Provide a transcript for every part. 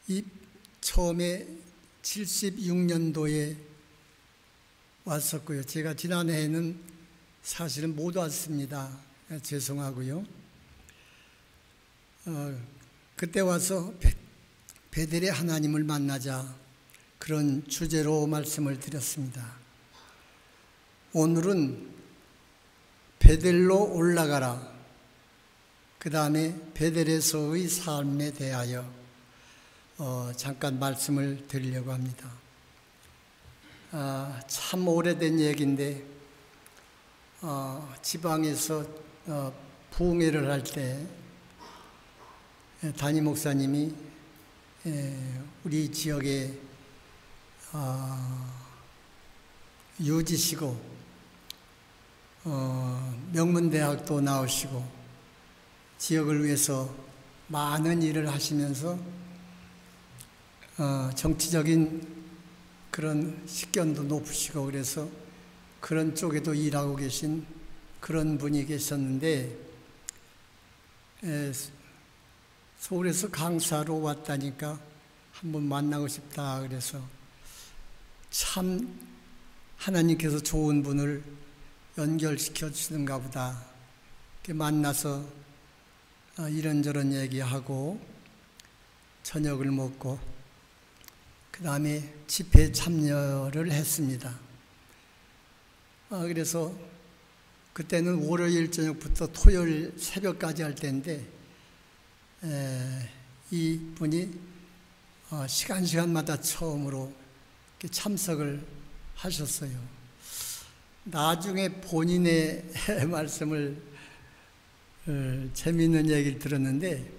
이 처음에 76년도에 왔었고요. 제가 지난해에는 사실은 못 왔습니다. 죄송하고요. 그때 와서 베델의 하나님을 만나자 그런 주제로 말씀을 드렸습니다. 오늘은 베델로 올라가라, 그 다음에 베델에서의 삶에 대하여 잠깐 말씀을 드리려고 합니다. 참 오래된 얘기인데 지방에서 부흥회를 할 때 담임 목사님이 우리 지역에 유지시고 명문대학도 나오시고 지역을 위해서 많은 일을 하시면서 정치적인 그런 식견도 높으시고 그래서 그런 쪽에도 일하고 계신 그런 분이 계셨는데 서울에서 강사로 왔다니까 한번 만나고 싶다 그래서 참 하나님께서 좋은 분을 연결시켜 주시는가 보다 이렇게 만나서 이런저런 얘기하고 저녁을 먹고 그 다음에 집회에 참여를 했습니다. 그래서 그때는 월요일 저녁부터 토요일 새벽까지 할 때인데 이 분이 시간마다 처음으로 이렇게 참석을 하셨어요. 나중에 본인의 말씀을 재미있는 얘기를 들었는데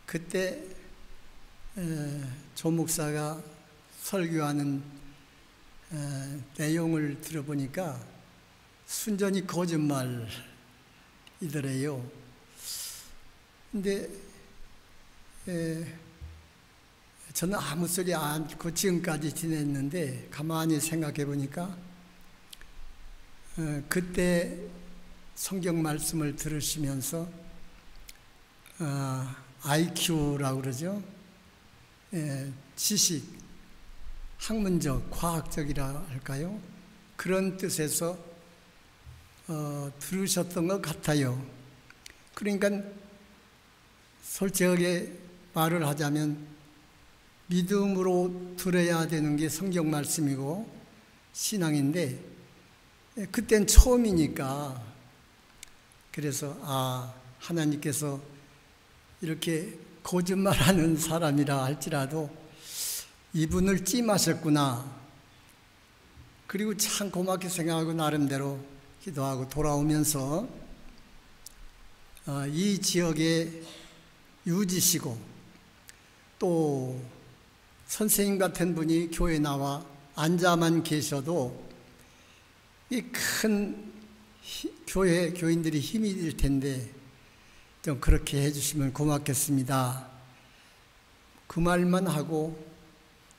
그때 조 목사가 설교하는 내용을 들어보니까 순전히 거짓말이더래요. 근데 저는 아무 소리 않고 지금까지 지냈는데 가만히 생각해 보니까 그때 성경 말씀을 들으시면서 IQ라고 그러죠. 지식, 학문적, 과학적이라 할까요? 그런 뜻에서 들으셨던 것 같아요. 그러니까 솔직하게 말을 하자면 믿음으로 들어야 되는 게 성경 말씀이고 신앙인데 그땐 처음이니까 그래서 하나님께서 이렇게 거짓말하는 사람이라 할지라도 이분을 찜하셨구나. 그리고 참 고맙게 생각하고 나름대로 기도하고 돌아오면서 이 지역에 유지시고 또 선생님 같은 분이 교회에 나와 앉아만 계셔도 이 큰 교인들이 힘이 될 텐데 좀 그렇게 해주시면 고맙겠습니다. 그 말만 하고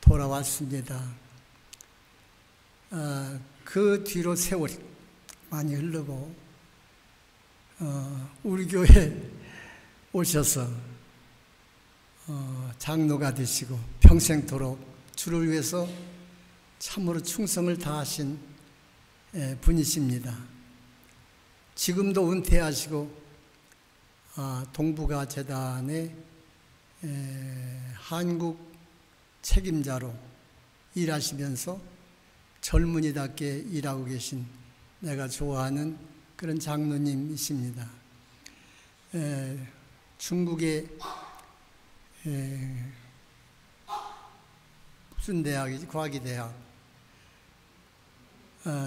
돌아왔습니다. 그 뒤로 세월이 많이 흐르고 우리 교회에 오셔서 장로가 되시고 평생토록 주를 위해서 참으로 충성을 다하신 분이십니다. 지금도 은퇴하시고 동북아 재단의 한국 책임자로 일하시면서 젊은이답게 일하고 계신 내가 좋아하는 그런 장로님이십니다. 중국의 무슨 대학이지? 과기 대학.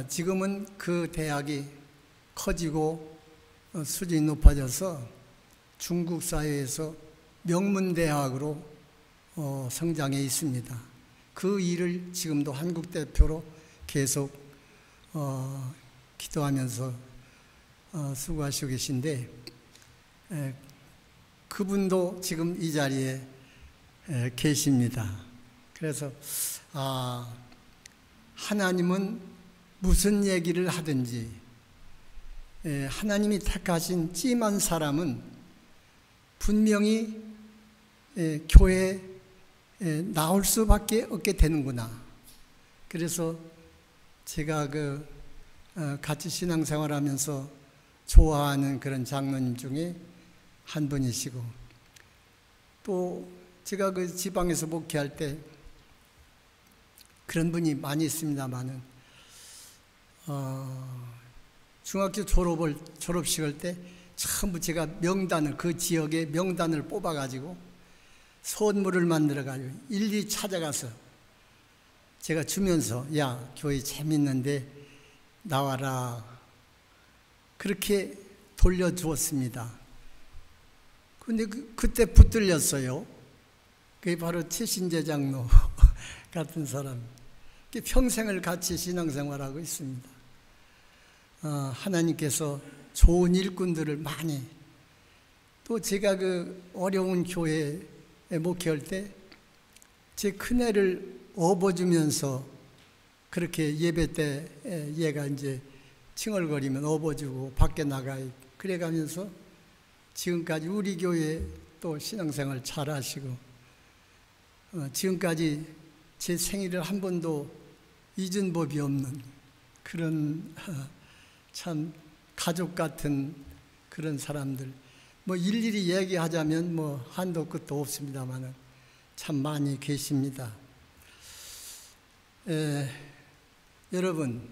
지금은 그 대학이 커지고 수준이 높아져서 중국 사회에서 명문대학으로 성장해 있습니다. 그 일을 지금도 한국 대표로 계속 기도하면서 수고하시고 계신데 그분도 지금 이 자리에 계십니다. 그래서 하나님은 무슨 얘기를 하든지 하나님이 택하신 찜한 사람은 분명히 교회 나올 수밖에 없게 되는구나. 그래서 제가 같이 신앙생활하면서 좋아하는 그런 장로님 중에 한 분이시고, 또 제가 지방에서 목회할 때 그런 분이 많이 있습니다만은, 중학교 졸업식할 때 전부 제가 명단을, 그 지역의 명단을 뽑아가지고 선물을 만들어가지고 일일이 찾아가서 제가 주면서, 야, 교회 재밌는데 나와라, 그렇게 돌려주었습니다. 근데 그때 붙들렸어요. 그게 바로 최신재 장로 같은 사람. 평생을 같이 신앙생활하고 있습니다. 하나님께서 좋은 일꾼들을 많이, 또 제가 어려운 교회에 목회할 때 제 큰애를 업어주면서, 그렇게 예배 때 얘가 이제 칭얼거리면 업어주고 밖에 나가요. 그래가면서 지금까지 우리 교회 또 신앙생활 잘 하시고, 지금까지 제 생일을 한 번도 잊은 법이 없는 그런 참 가족 같은 그런 사람들, 일일이 얘기하자면 한도 끝도 없습니다만 참 많이 계십니다. 여러분,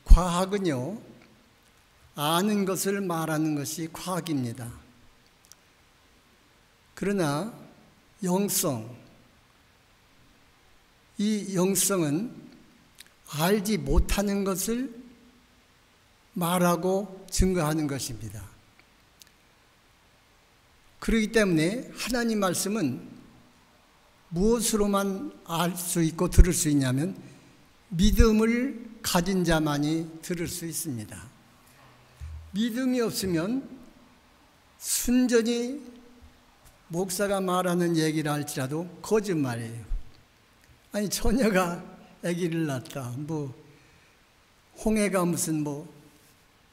과학은요, 아는 것을 말하는 것이 과학입니다. 그러나 영성, 이 영성은 알지 못하는 것을 말하고 증거하는 것입니다. 그렇기 때문에 하나님 말씀은 무엇으로만 알 수 있고 들을 수 있냐면 믿음을 가진 자만이 들을 수 있습니다. 믿음이 없으면 순전히 목사가 말하는 얘기를 할지라도 거짓말이에요. 아니, 처녀가 아기를 낳았다, 홍해가 무슨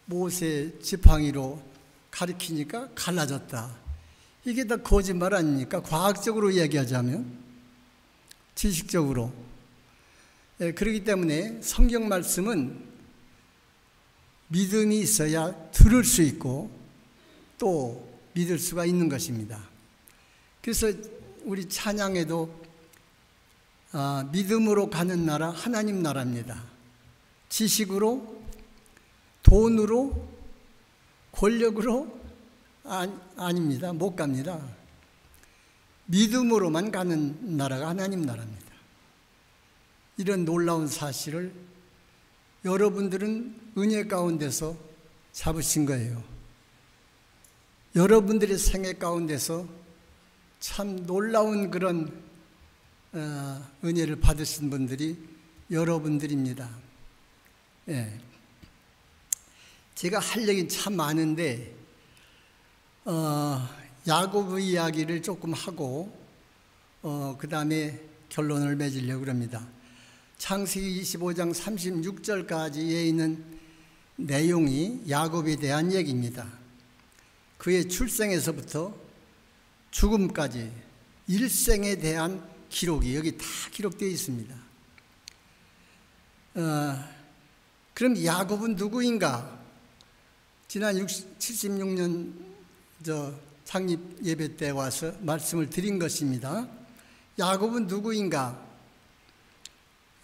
모세 지팡이로 가리키니까 갈라졌다, 이게 다 거짓말 아닙니까? 과학적으로 얘기하자면, 지식적으로. 그렇기 때문에 성경 말씀은 믿음이 있어야 들을 수 있고 또 믿을 수가 있는 것입니다. 그래서 우리 찬양에도 믿음으로 가는 나라 하나님 나라입니다. 지식으로, 돈으로, 권력으로 아닙니다. 못 갑니다. 믿음으로만 가는 나라가 하나님 나라입니다. 이런 놀라운 사실을 여러분들은 은혜 가운데서 잡으신 거예요. 여러분들의 생애 가운데서 참 놀라운 그런 은혜를 받으신 분들이 여러분들입니다. 예. 제가 할 얘기는 참 많은데 야고보 이야기를 조금 하고 그 다음에 결론을 맺으려고 합니다. 창세기 25장 36절까지에 있는 내용이 야곱에 대한 얘기입니다. 그의 출생에서부터 죽음까지 일생에 대한 기록이 여기 다 기록되어 있습니다. 그럼 야곱은 누구인가? 지난 76년 창립 예배 때 와서 말씀을 드린 것입니다. 야곱은 누구인가?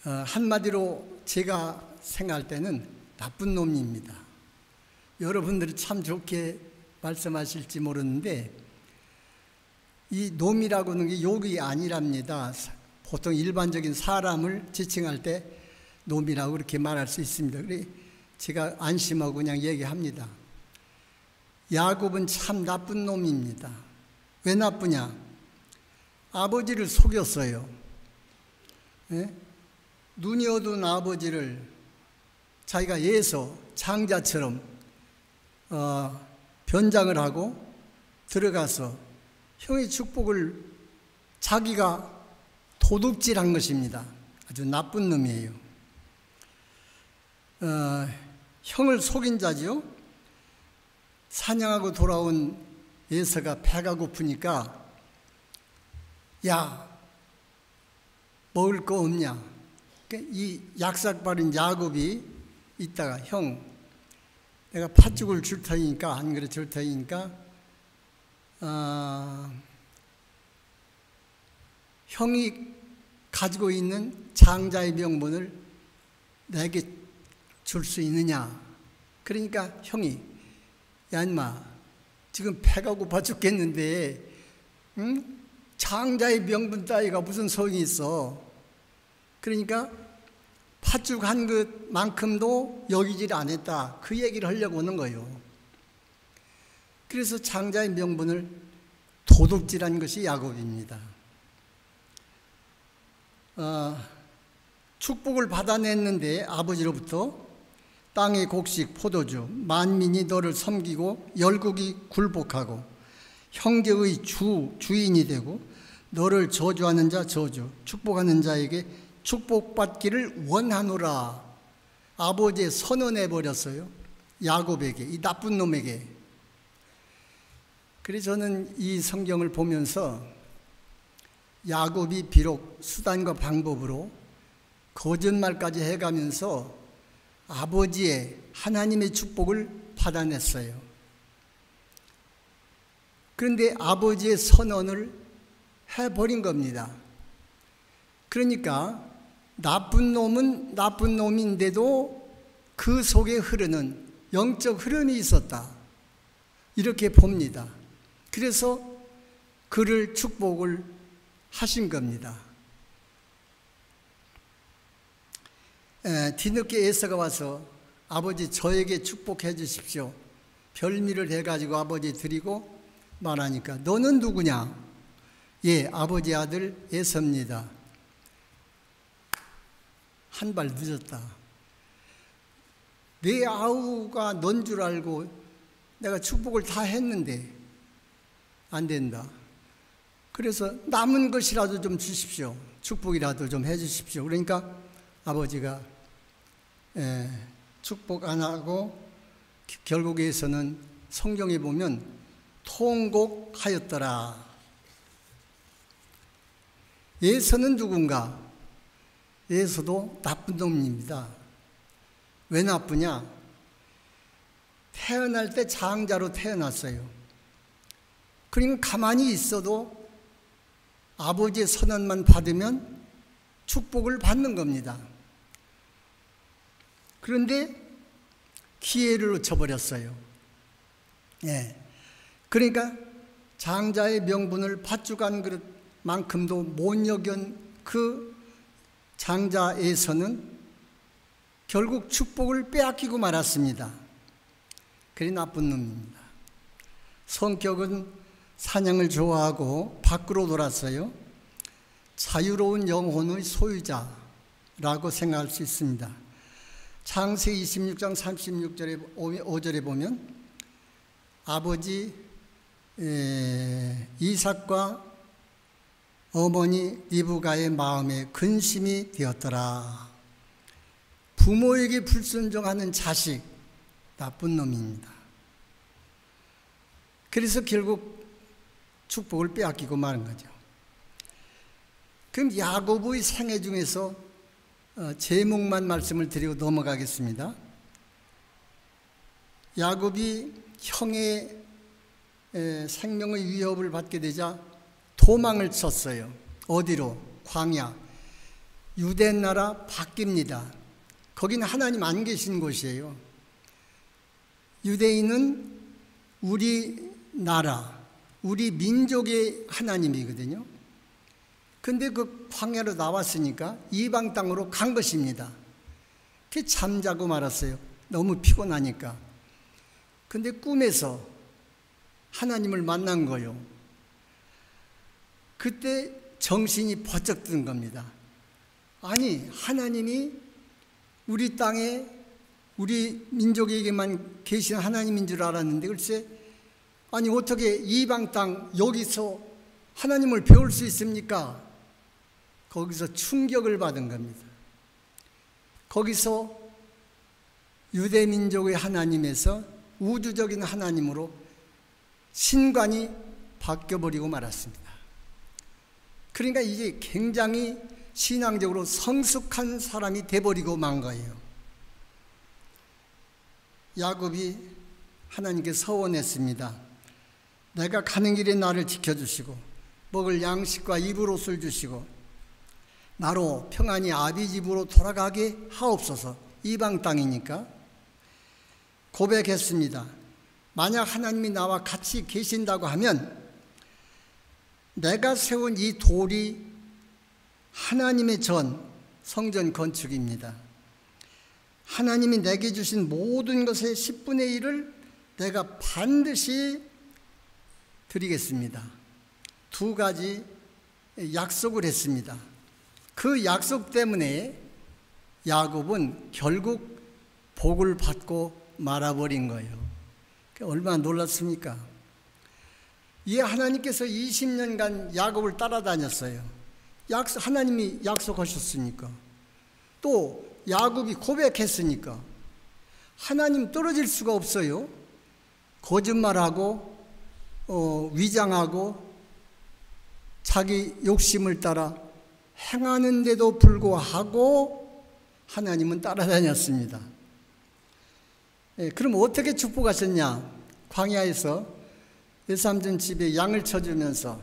한마디로 제가 생각할 때는 나쁜 놈입니다. 여러분들이 참 좋게 말씀하실지 모르는데, 이 놈이라고 하는 게 욕이 아니랍니다. 보통 일반적인 사람을 지칭할 때 놈이라고 그렇게 말할 수 있습니다. 그래 제가 안심하고 그냥 얘기합니다. 야곱은 참 나쁜 놈입니다. 왜 나쁘냐? 아버지를 속였어요. 예? 눈이 어두운 아버지를 자기가 예서 장자처럼 변장을 하고 들어가서 형의 축복을 자기가 도둑질한 것입니다. 아주 나쁜 놈이에요. 형을 속인 자지요. 사냥하고 돌아온 예서가 배가 고프니까 야, 먹을 거 없냐? 이 약삭빠른 야곱이 이따가 형, 내가 팥죽을 줄 테니까, 한 그릇 줄 테니까, 형이 가지고 있는 장자의 명분을 내게 줄 수 있느냐? 그러니까 형이, 야 인마, 지금 배가 고파 죽겠는데 응? 장자의 명분 따위가 무슨 소용이 있어? 그러니까 팥죽 한 그릇만큼도 여기질 않았다, 그 얘기를 하려고 하는 거예요. 그래서 장자의 명분을 도둑질한 것이 야곱입니다. 축복을 받아냈는데 아버지로부터 땅의 곡식, 포도주, 만민이 너를 섬기고 열국이 굴복하고 형제의 주인이 되고 너를 저주하는 자 저주, 축복하는 자에게 축복받기를 원하노라. 아버지의 선언해버렸어요. 야곱에게, 이 나쁜 놈에게. 그래서 저는 이 성경을 보면서 야곱이 비록 수단과 방법으로 거짓말까지 해가면서 아버지의 하나님의 축복을 받아냈어요. 그런데 아버지의 선언을 해버린 겁니다. 그러니까 나쁜 놈은 나쁜 놈인데도 그 속에 흐르는 영적 흐름이 있었다, 이렇게 봅니다. 그래서 그를 축복을 하신 겁니다. 뒤늦게 에서가 와서 아버지 저에게 축복해 주십시오, 별미를 해가지고 아버지 드리고 말하니까 너는 누구냐? 예, 아버지 아들 에서입니다. 한 발 늦었다. 내 아우가 넌 줄 알고 내가 축복을 다 했는데 안 된다. 그래서 남은 것이라도 좀 주십시오, 축복이라도 좀 해 주십시오. 그러니까 아버지가 축복 안 하고 결국에서는 성경에 보면 통곡하였더라. 에서는 누군가? 에서도 나쁜 놈입니다. 왜 나쁘냐? 태어날 때 장자로 태어났어요. 그러니까 가만히 있어도 아버지의 선언만 받으면 축복을 받는 겁니다. 그런데 기회를 놓쳐버렸어요. 예. 그러니까 장자의 명분을 팥죽한 그릇만큼도 못 여긴 그 장자에서는 결국 축복을 빼앗기고 말았습니다. 그리 나쁜 놈입니다. 성격은 사냥을 좋아하고 밖으로 놀았어요. 자유로운 영혼의 소유자라고 생각할 수 있습니다. 창세기 26장 36절에 5절에 보면 아버지 이삭과 어머니 리브가의 마음에 근심이 되었더라. 부모에게 불순종하는 자식, 나쁜 놈입니다. 그래서 결국 축복을 빼앗기고 마는 거죠. 그럼 야곱의 생애 중에서 제목만 말씀을 드리고 넘어가겠습니다. 야곱이 형의 생명의 위협을 받게 되자 도망을 쳤어요. 어디로? 광야. 유대 나라 바뀝니다. 거기는 하나님 안 계신 곳이에요. 유대인은 우리 나라, 우리 민족의 하나님이거든요. 근데 그 광야로 나왔으니까 이방 땅으로 간 것입니다. 그 잠자고 말았어요. 너무 피곤하니까. 근데 꿈에서 하나님을 만난 거예요. 그때 정신이 번쩍 든 겁니다. 아니, 하나님이 우리 땅에 우리 민족에게만 계신 하나님인 줄 알았는데 글쎄, 아니 어떻게 이방 땅 여기서 하나님을 배울 수 있습니까? 거기서 충격을 받은 겁니다. 거기서 유대 민족의 하나님에서 우주적인 하나님으로 신관이 바뀌어버리고 말았습니다. 그러니까 이제 굉장히 신앙적으로 성숙한 사람이 돼버리고 만 거예요. 야곱이 하나님께 서원했습니다. 내가 가는 길에 나를 지켜주시고 먹을 양식과 입을 옷을 주시고 나로 평안히 아비 집으로 돌아가게 하옵소서. 이방 땅이니까 고백했습니다. 만약 하나님이 나와 같이 계신다고 하면 내가 세운 이 돌이 하나님의 전 성전 건축입니다. 하나님이 내게 주신 모든 것의 10분의 1을 내가 반드시 드리겠습니다. 두 가지 약속을 했습니다. 그 약속 때문에 야곱은 결국 복을 받고 말아버린 거예요. 얼마나 놀랐습니까? 이 하나님께서 20년간 야곱을 따라다녔어요. 하나님이 약속하셨으니까. 또 야곱이 고백했으니까. 하나님 떨어질 수가 없어요. 거짓말하고 위장하고 자기 욕심을 따라 행하는데도 불구하고 하나님은 따라다녔습니다. 그럼 어떻게 축복하셨냐? 광야에서 외삼촌 집에 양을 쳐주면서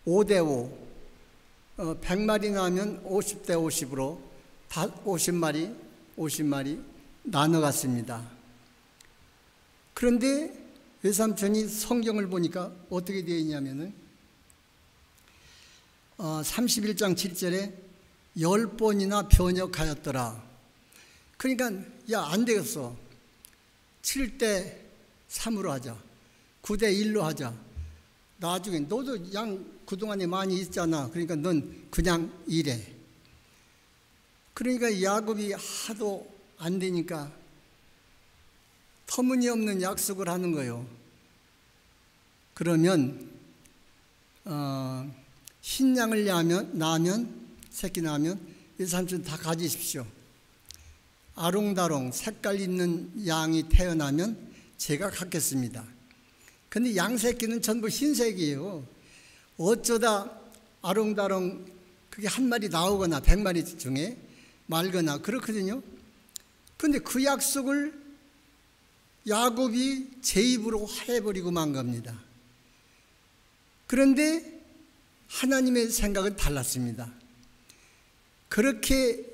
5대5 100마리 나면 50대 50으로 50마리 나눠갔습니다. 그런데 외삼촌이 성경을 보니까 어떻게 되어 있냐면은 31장 7절에 10번이나 변역하였더라. 그러니까 야, 안 되겠어. 7대 3으로 하자. 9대 1로 하자. 나중에 너도 양 그동안에 많이 있잖아. 그러니까 넌 그냥 일해. 그러니까 야곱이 하도 안 되니까 터무니없는 약속을 하는 거예요. 그러면 흰 양을 낳으면 새끼 낳으면 외삼촌 다 가지십시오. 아롱다롱 색깔 있는 양이 태어나면 제가 갖겠습니다. 근데 양 새끼는 전부 흰색이에요. 어쩌다 아롱다롱 그게 한 마리 나오거나 100마리 중에 말거나 그렇거든요. 근데 그 약속을 야곱이 제 입으로 해버리고 만 겁니다. 그런데 하나님의 생각은 달랐습니다. 그렇게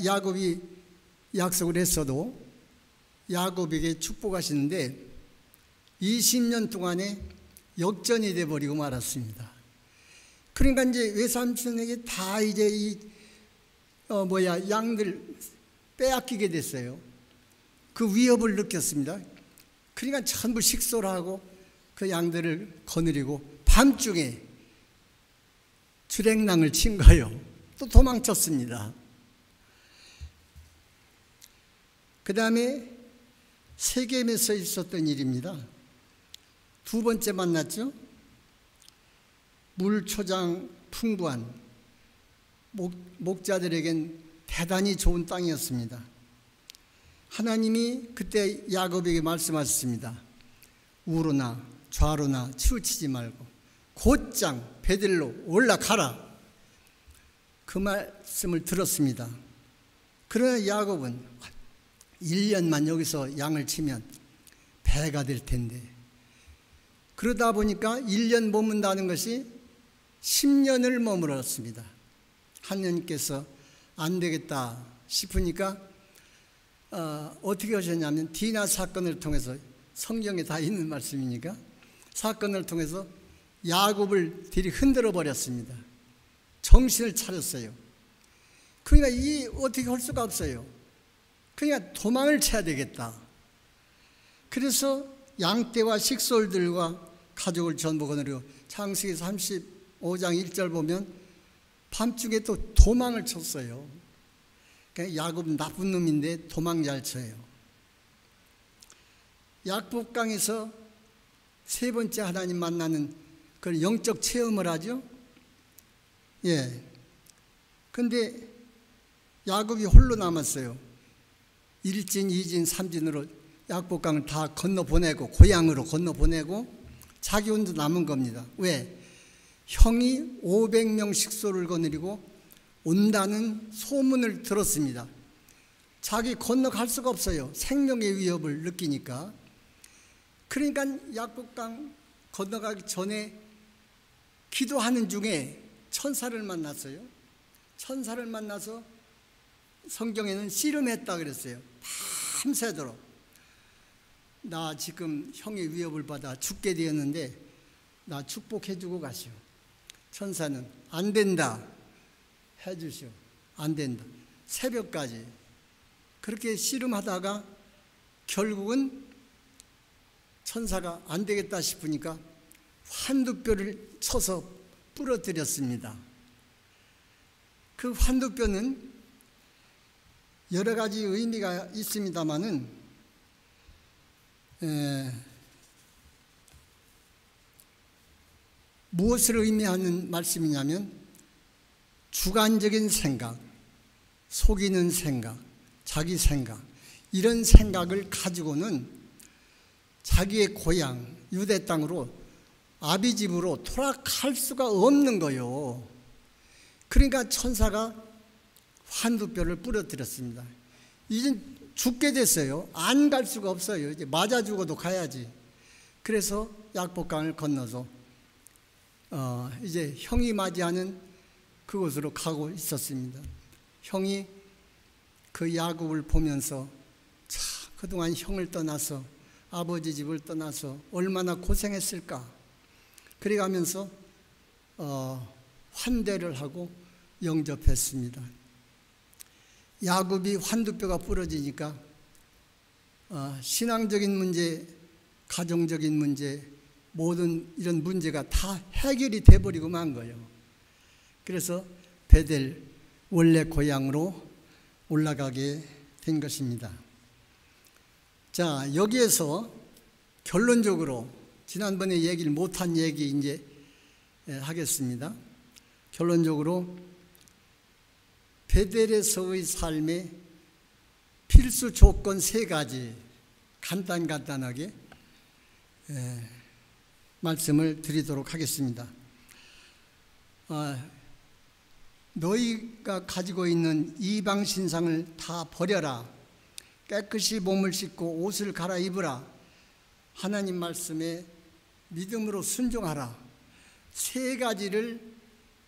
야곱이 약속을 했어도 야곱에게 축복하시는데 20년 동안에 역전이 돼버리고 말았습니다. 그러니까 이제 외삼촌에게 다 이제 양들 빼앗기게 됐어요. 그 위협을 느꼈습니다. 그러니까 전부 식소를 하고 그 양들을 거느리고 밤중에 주랭랑을 친 거예요. 또 도망쳤습니다. 그 다음에 세겜에서 있었던 일입니다. 두 번째 만났죠. 물초장 풍부한 목자들에겐 대단히 좋은 땅이었습니다. 하나님이 그때 야곱에게 말씀하셨습니다. 우로나 좌로나 치우치지 말고 곧장 베들로 올라가라. 그 말씀을 들었습니다. 그러나 야곱은 1년만 여기서 양을 치면 배가 될 텐데, 그러다 보니까 1년 머문다는 것이 10년을 머물었습니다. 하나님께서 안 되겠다 싶으니까 어떻게 하셨냐면 디나 사건을 통해서, 성경에 다 있는 말씀이니까 사건을 통해서 야곱을 들이 흔들어 버렸습니다. 정신을 차렸어요. 그러니까 이 어떻게 할 수가 없어요. 그러니까 도망을 쳐야 되겠다. 그래서 양떼와 식솔들과 가족을 전부 거느리고, 창세기 35장 1절 보면 밤중에 또 도망을 쳤어요. 그러니까 야곱은 나쁜 놈인데 도망 잘 쳐요. 약복강에서 세 번째 하나님 만나는 그런 영적 체험을 하죠. 예. 근데 야곱이 홀로 남았어요. 1진, 2진, 3진으로 약복강을 다 건너보내고, 고향으로 건너보내고 자기 혼자 남은 겁니다. 왜? 형이 500명 식소를 거느리고 온다는 소문을 들었습니다. 자기 건너갈 수가 없어요. 생명의 위협을 느끼니까. 그러니까 약복강 건너가기 전에 기도하는 중에 천사를 만났어요. 천사를 만나서 성경에는 씨름했다 그랬어요. 밤새도록. 나 지금 형의 위협을 받아 죽게 되었는데 나 축복해주고 가시오. 천사는 안 된다 해주시오. 안 된다. 새벽까지 그렇게 씨름하다가 결국은 천사가 안 되겠다 싶으니까 환두뼈를 쳐서 부러뜨렸습니다. 그 환두뼈는 여러 가지 의미가 있습니다마는 무엇을 의미하는 말씀이냐면 주관적인 생각, 속이는 생각, 자기 생각, 이런 생각을 가지고는 자기의 고향 유대 땅으로 아비 집으로 돌아갈 수가 없는 거요. 그러니까 천사가 환두뼈를 부러뜨렸습니다. 이제 죽게 됐어요. 안 갈 수가 없어요. 이제 맞아 죽어도 가야지. 그래서 약복강을 건너서 이제 형이 맞이하는 그곳으로 가고 있었습니다. 형이 그 야곱을 보면서 참 그동안 형을 떠나서 아버지 집을 떠나서 얼마나 고생했을까. 그래가면서 환대를 하고 영접했습니다. 야곱이 환두뼈가 부러지니까 신앙적인 문제, 가정적인 문제, 모든 이런 문제가 다 해결이 돼버리고 만 거예요. 그래서 베델 원래 고향으로 올라가게 된 것입니다. 자, 여기에서 결론적으로 지난번에 얘기를 못한 얘기 이제 하겠습니다. 결론적으로 베델에서의 삶의 필수 조건 3가지 간단하게 말씀을 드리도록 하겠습니다. 너희가 가지고 있는 이방 신상을 다 버려라. 깨끗이 몸을 씻고 옷을 갈아입으라. 하나님 말씀에 믿음으로 순종하라. 3가지를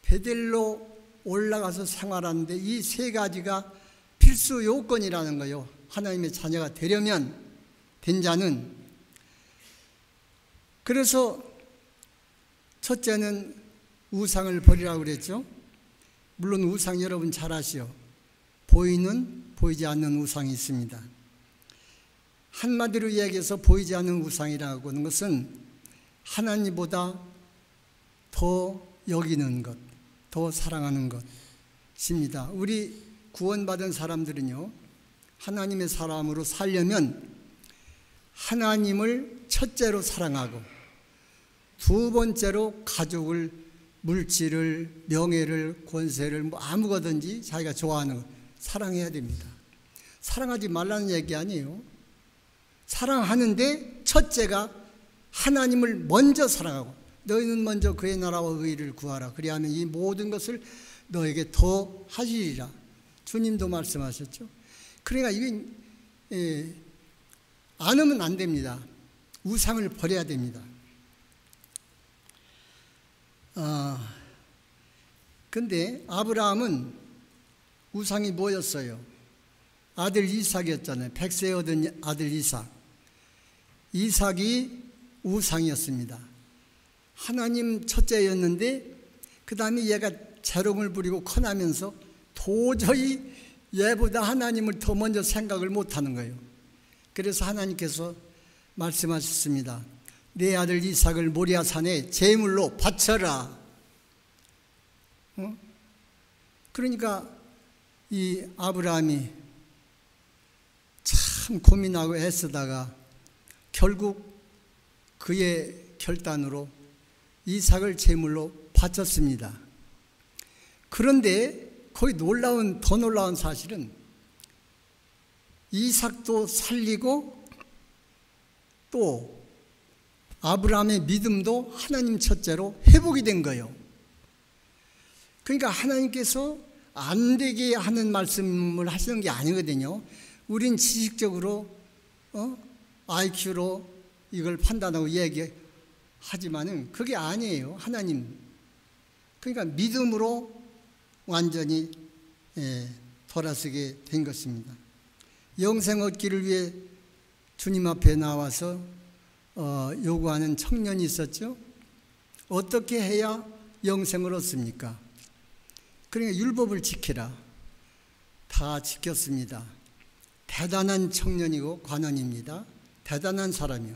베델로 올라가서 생활하는데 이 3가지가 필수 요건이라는 거예요. 하나님의 자녀가 되려면, 된 자는. 그래서 첫째는 우상을 버리라고 그랬죠. 물론 우상 여러분 잘 아시오. 보이는, 보이지 않는 우상이 있습니다. 한마디로 이야기해서 보이지 않는 우상이라고 하는 것은 하나님보다 더 여기는 것, 더 사랑하는 것입니다. 우리 구원받은 사람들은요, 하나님의 사람으로 살려면 하나님을 첫째로 사랑하고 두 번째로 가족을, 물질을, 명예를, 권세를 아무거든지 자기가 좋아하는 것 사랑해야 됩니다. 사랑하지 말라는 얘기 아니에요. 사랑하는데 첫째가 하나님을 먼저 사랑하고 너희는 먼저 그의 나라와 의를 구하라. 그리하면 이 모든 것을 너에게 더 하시리라. 주님도 말씀하셨죠. 그러니까 이게 안 하면 안 됩니다. 우상을 버려야 됩니다. 근데 아브라함은 우상이 뭐였어요? 아들 이삭이었잖아요. 100세 얻은 아들 이삭. 이삭이 우상이었습니다. 하나님 첫째였는데 그 다음에 얘가 재롱을 부리고 커나면서 도저히 얘보다 하나님을 더 먼저 생각을 못하는 거예요. 그래서 하나님께서 말씀하셨습니다. 내 아들 이삭을 모리아산에 제물로 바쳐라. 그러니까 이 아브라함이 참 고민하고 애쓰다가 결국 그의 결단으로 이삭을 제물로 바쳤습니다. 그런데 거기 더 놀라운 사실은 이삭도 살리고 또 아브라함의 믿음도 하나님 첫째로 회복이 된 거예요. 그러니까 하나님께서 안 되게 하는 말씀을 하시는 게 아니거든요. 우린 지식적으로 IQ로 이걸 판단하고 얘기하지만은 그게 아니에요. 하나님. 그러니까 믿음으로 완전히 돌아서게 된 것입니다. 영생 얻기를 위해 주님 앞에 나와서 요구하는 청년이 있었죠. 어떻게 해야 영생을 얻습니까? 그러니까 율법을 지키라. 다 지켰습니다. 대단한 청년이고 관원입니다. 대단한 사람이요.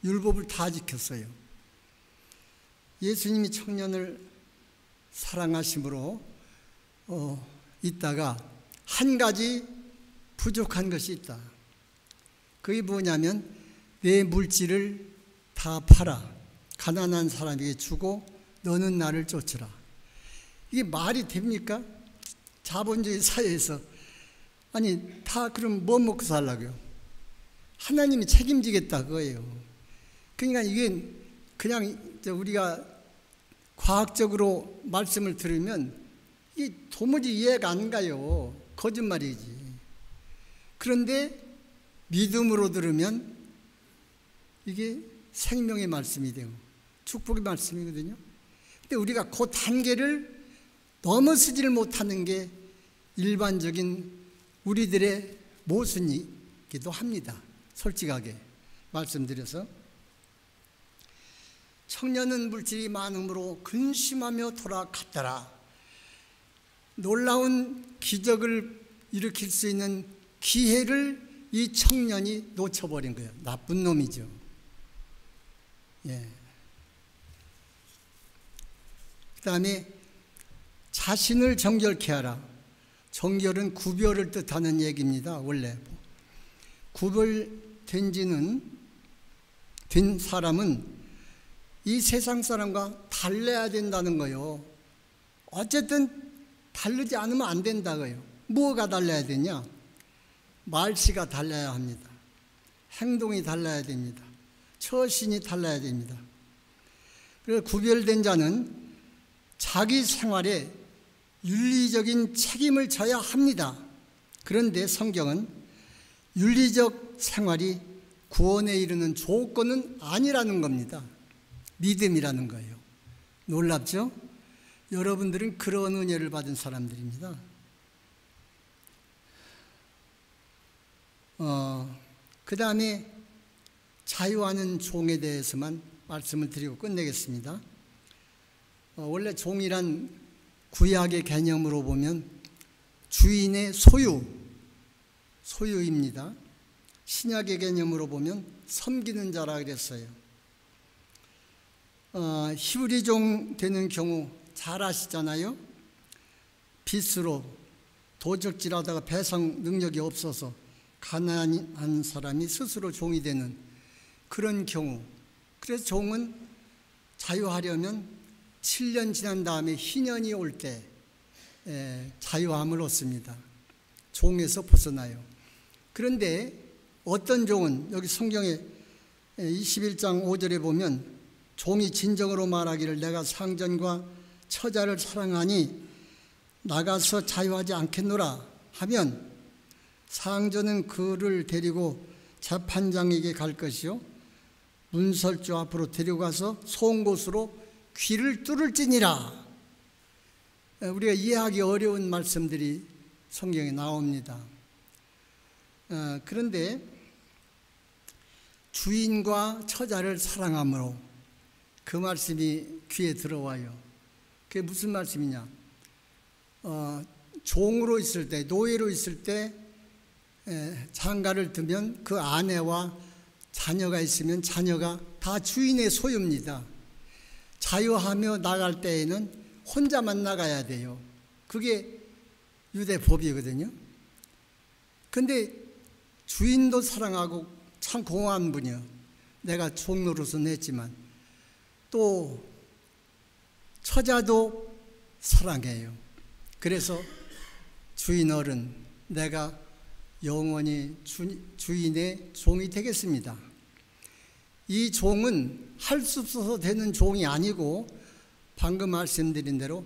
율법을 다 지켰어요. 예수님이 청년을 사랑하심으로 있다가 한 가지 부족한 것이 있다. 그게 뭐냐면 내 물질을 다 팔아 가난한 사람에게 주고 너는 나를 쫓으라. 이게 말이 됩니까? 자본주의 사회에서. 아니 다 그럼 뭐 먹고 살라고요? 하나님이 책임지겠다 그거예요. 그러니까 이게 그냥 우리가 과학적으로 말씀을 들으면 이게 도무지 이해가 안 가요. 거짓말이지. 그런데 믿음으로 들으면 이게 생명의 말씀이 되고 축복의 말씀이거든요. 근데 우리가 그 단계를 넘어서지를 못하는 게 일반적인 우리들의 모순이기도 합니다. 솔직하게 말씀드려서. 청년은 물질이 많음으로 근심하며 돌아갔더라. 놀라운 기적을 일으킬 수 있는 기회를 이 청년이 놓쳐버린 거예요. 나쁜 놈이죠. 그 다음에 자신을 정결케 하라. 정결은 구별을 뜻하는 얘기입니다. 원래 구별된 사람은 이 세상 사람과 달라야 된다는 거예요. 어쨌든 다르지 않으면 안 된다고요. 뭐가 달라야 되냐? 말씨가 달라야 합니다. 행동이 달라야 됩니다. 처신이 달라야 됩니다. 그래서 구별된 자는 자기 생활에 윤리적인 책임을 져야 합니다. 그런데 성경은 윤리적 생활이 구원에 이르는 조건은 아니라는 겁니다. 믿음이라는 거예요. 놀랍죠? 여러분들은 그런 은혜를 받은 사람들입니다. 그 다음에 자유하는 종에 대해서만 말씀을 드리고 끝내겠습니다. 원래 종이란 구약의 개념으로 보면 주인의 소유입니다. 신약의 개념으로 보면 섬기는 자라 그랬어요. 히브리종 되는 경우 잘 아시잖아요. 빚으로 도적질하다가 배상 능력이 없어서 가난한 사람이 스스로 종이 되는 그런 경우. 그래서 종은 자유하려면 7년 지난 다음에 희년이 올 때 자유함을 얻습니다. 종에서 벗어나요. 그런데 어떤 종은 여기 성경에 21장 5절에 보면 종이 진정으로 말하기를 내가 상전과 처자를 사랑하니 나가서 자유하지 않겠노라 하면 상전은 그를 데리고 재판장에게 갈 것이요 문설주 앞으로 데려가서 송곳으로 귀를 뚫을지니라. 우리가 이해하기 어려운 말씀들이 성경에 나옵니다. 그런데 주인과 처자를 사랑함으로 그 말씀이 귀에 들어와요. 그게 무슨 말씀이냐? 종으로 있을 때, 노예로 있을 때 장가를 두면 그 아내와 자녀가 있으면 자녀가 다 주인의 소유입니다. 자유하며 나갈 때에는 혼자만 나가야 돼요. 그게 유대 법이거든요. 근데 주인도 사랑하고 참 공허한 분이요. 내가 종로로서 냈지만 또 처자도 사랑해요. 그래서 주인 어른, 내가 영원히 주인의 종이 되겠습니다. 이 종은 할 수 없어서 되는 종이 아니고 방금 말씀드린 대로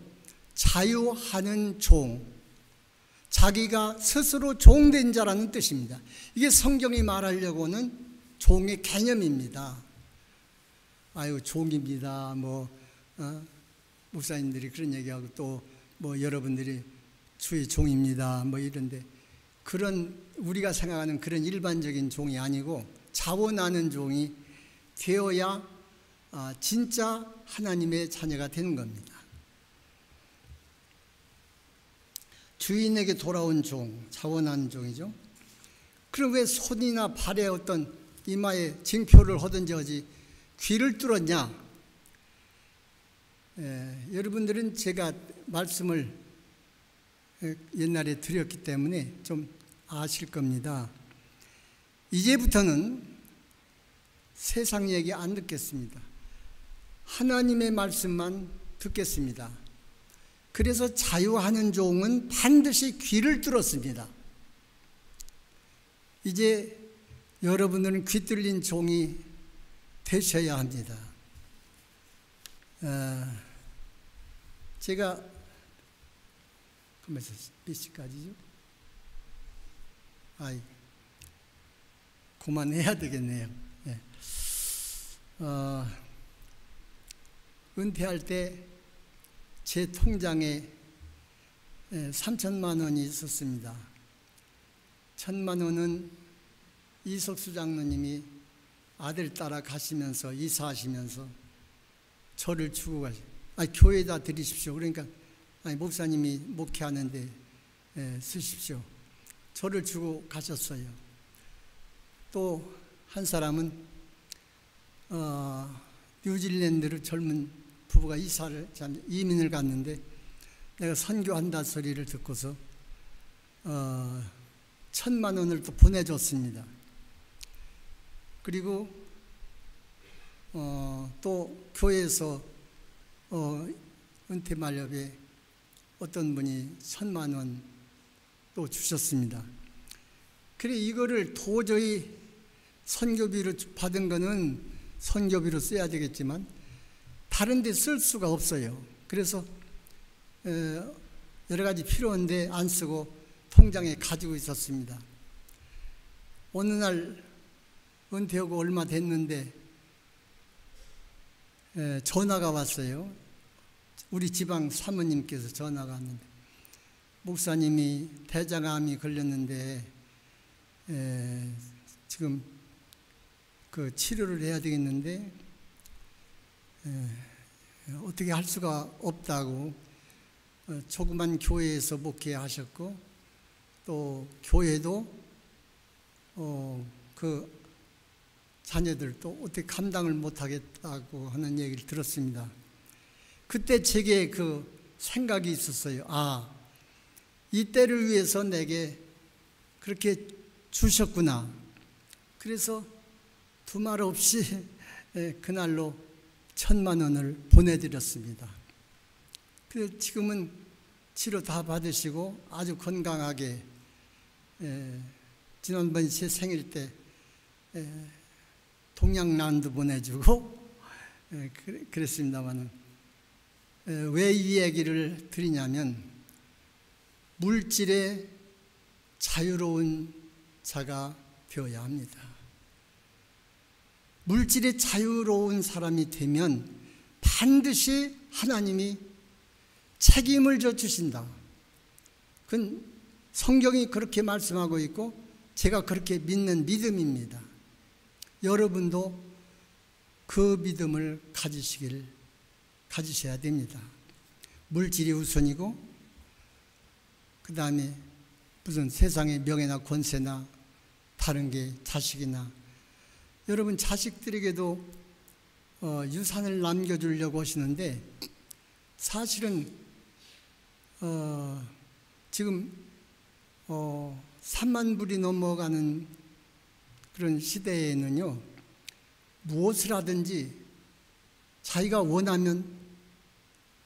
자유하는 종, 자기가 스스로 종된 자라는 뜻입니다. 이게 성경이 말하려고는 종의 개념입니다. 아유, 종입니다. 목사님들이 그런 얘기하고 또 여러분들이 주의 종입니다. 이런데 그런 우리가 생각하는 그런 일반적인 종이 아니고 자원하는 종이 되어야 진짜 하나님의 자녀가 되는 겁니다. 주인에게 돌아온 종, 자원하는 종이죠. 그럼 왜 손이나 발에 어떤 이마에 징표를 하든지 하지 귀를 뚫었냐? 여러분들은 제가 말씀을 옛날에 드렸기 때문에 좀 아실 겁니다. 이제부터는 세상 얘기 안 듣겠습니다. 하나님의 말씀만 듣겠습니다. 그래서 자유하는 종은 반드시 귀를 뚫었습니다. 이제 여러분들은 귀 뚫린 종이 되셔야 합니다. 제가 몇 시까지죠? 그만해야 되겠네요. 네. 은퇴할 때 제 통장에 3천만 원이 있었습니다. 1,000만 원은 이석수 장로님이 아들 따라 가시면서 이사하시면서 저를 주고 가시고, 교회에다 드리십시오. 그러니까 목사님이 목회하는데 쓰십시오. 저를 주고 가셨어요. 또 한 사람은 뉴질랜드로 젊은 부부가 이민을 갔는데 내가 선교한다 소리를 듣고서 1,000만 원을 또 보내줬습니다. 그리고 또 교회에서 은퇴 말렵에 어떤 분이 1,000만 원 또 주셨습니다. 그래 이거를 도저히 선교비로 받은 거는 선교비로 써야 되겠지만 다른 데 쓸 수가 없어요. 그래서 여러 가지 필요한데 안 쓰고 통장에 가지고 있었습니다. 어느 날 은퇴하고 얼마 됐는데 전화가 왔어요. 우리 지방 사모님께서 전화가 왔는데 목사님이 대장암이 걸렸는데 지금 그 치료를 해야 되겠는데 어떻게 할 수가 없다고 조그만 교회에서 목회하셨고 또 교회도 그 자녀들도 어떻게 감당을 못하겠다고 하는 얘기를 들었습니다. 그때 제게 그 생각이 있었어요. 이 때를 위해서 내게 그렇게 주셨구나. 그래서 두말 없이 그날로 1,000만 원을 보내드렸습니다. 그래서 지금은 치료 다 받으시고 아주 건강하게 지난번 제 생일 때 동양란도 보내주고 그랬습니다만 왜 이 얘기를 드리냐면 물질에 자유로운 자가 되어야 합니다. 물질에 자유로운 사람이 되면 반드시 하나님이 책임을 져 주신다. 그건 성경이 그렇게 말씀하고 있고 제가 그렇게 믿는 믿음입니다. 여러분도 그 믿음을 가지셔야 됩니다. 물질이 우선이고 그 다음에 무슨 세상의 명예나 권세나 다른 게 자식이나 여러분 자식들에게도 유산을 남겨주려고 하시는데 사실은 지금 3만 불이 넘어가는 그런 시대에는요 무엇을 하든지 자기가 원하면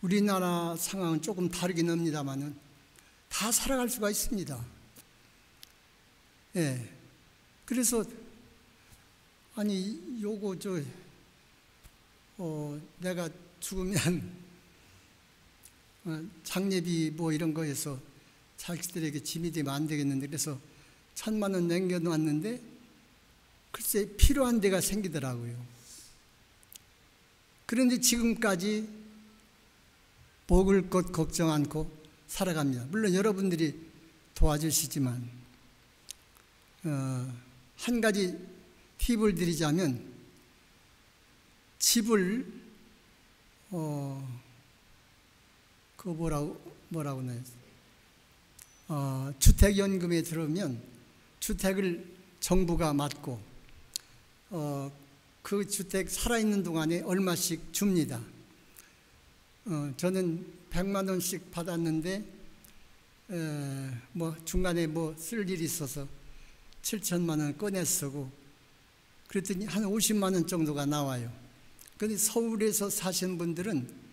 우리나라 상황은 조금 다르긴 합니다만은 다 살아갈 수가 있습니다. 그래서 아니 요거 내가 죽으면 장례비 뭐 이런 거에서 자식들에게 짐이 되면 안 되겠는데, 그래서 1,000만 원 남겨놓았는데 글쎄 필요한 데가 생기더라고요. 그런데 지금까지 먹을 것 걱정 않고 살아갑니다. 물론 여러분들이 도와주시지만 한 가지 팁을 드리자면, 집을 그 뭐라고 나요? 주택연금에 들어오면 주택을 정부가 맡고 그 주택 살아있는 동안에 얼마씩 줍니다. 저는 100만 원씩 받았는데 뭐 중간에 뭐 쓸 일이 있어서 7천만 원 꺼내 쓰고 그랬더니 한 50만 원 정도가 나와요. 그런데 서울에서 사시는 분들은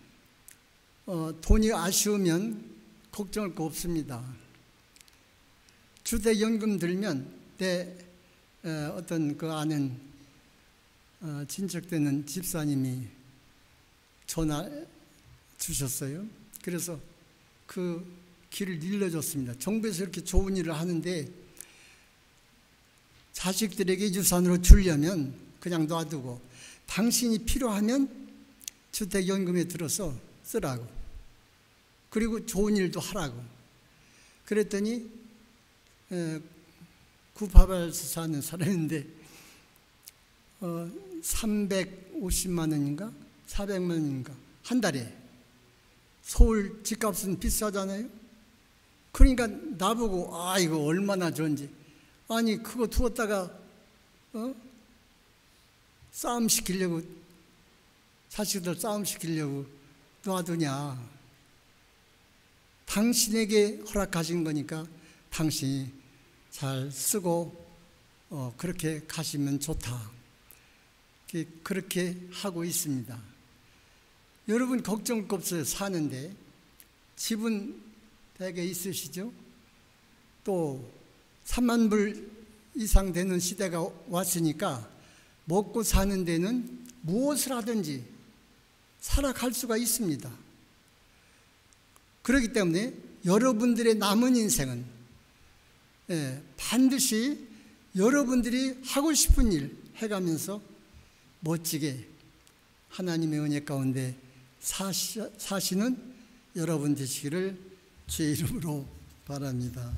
돈이 아쉬우면 걱정할 거 없습니다. 주택연금 들면 내 어떤 그 아는 친척되는 집사님이 전화 주셨어요. 그래서 그 길을 일러줬습니다. 정부에서 이렇게 좋은 일을 하는데 자식들에게 유산으로 주려면 그냥 놔두고 당신이 필요하면 주택연금에 들어서 쓰라고, 그리고 좋은 일도 하라고. 그랬더니 구파발에서 사는 사람인데 350만 원인가 400만 원인가 한 달에. 서울 집값은 비싸잖아요. 그러니까 나보고 이거 얼마나 좋은지, 아니 그거 두었다가 싸움 시키려고, 자식들 싸움 시키려고 놔두냐. 당신에게 허락하신 거니까 당신이 잘 쓰고 그렇게 가시면 좋다. 그렇게 하고 있습니다. 여러분 걱정 없어요. 사는데 집은 대개 있으시죠? 또 3만 불 이상 되는 시대가 왔으니까 먹고 사는 데는 무엇을 하든지 살아갈 수가 있습니다. 그렇기 때문에 여러분들의 남은 인생은 반드시 여러분들이 하고 싶은 일 해가면서 멋지게 하나님의 은혜 가운데 사시는 여러분 되시기를 주의 이름으로 바랍니다.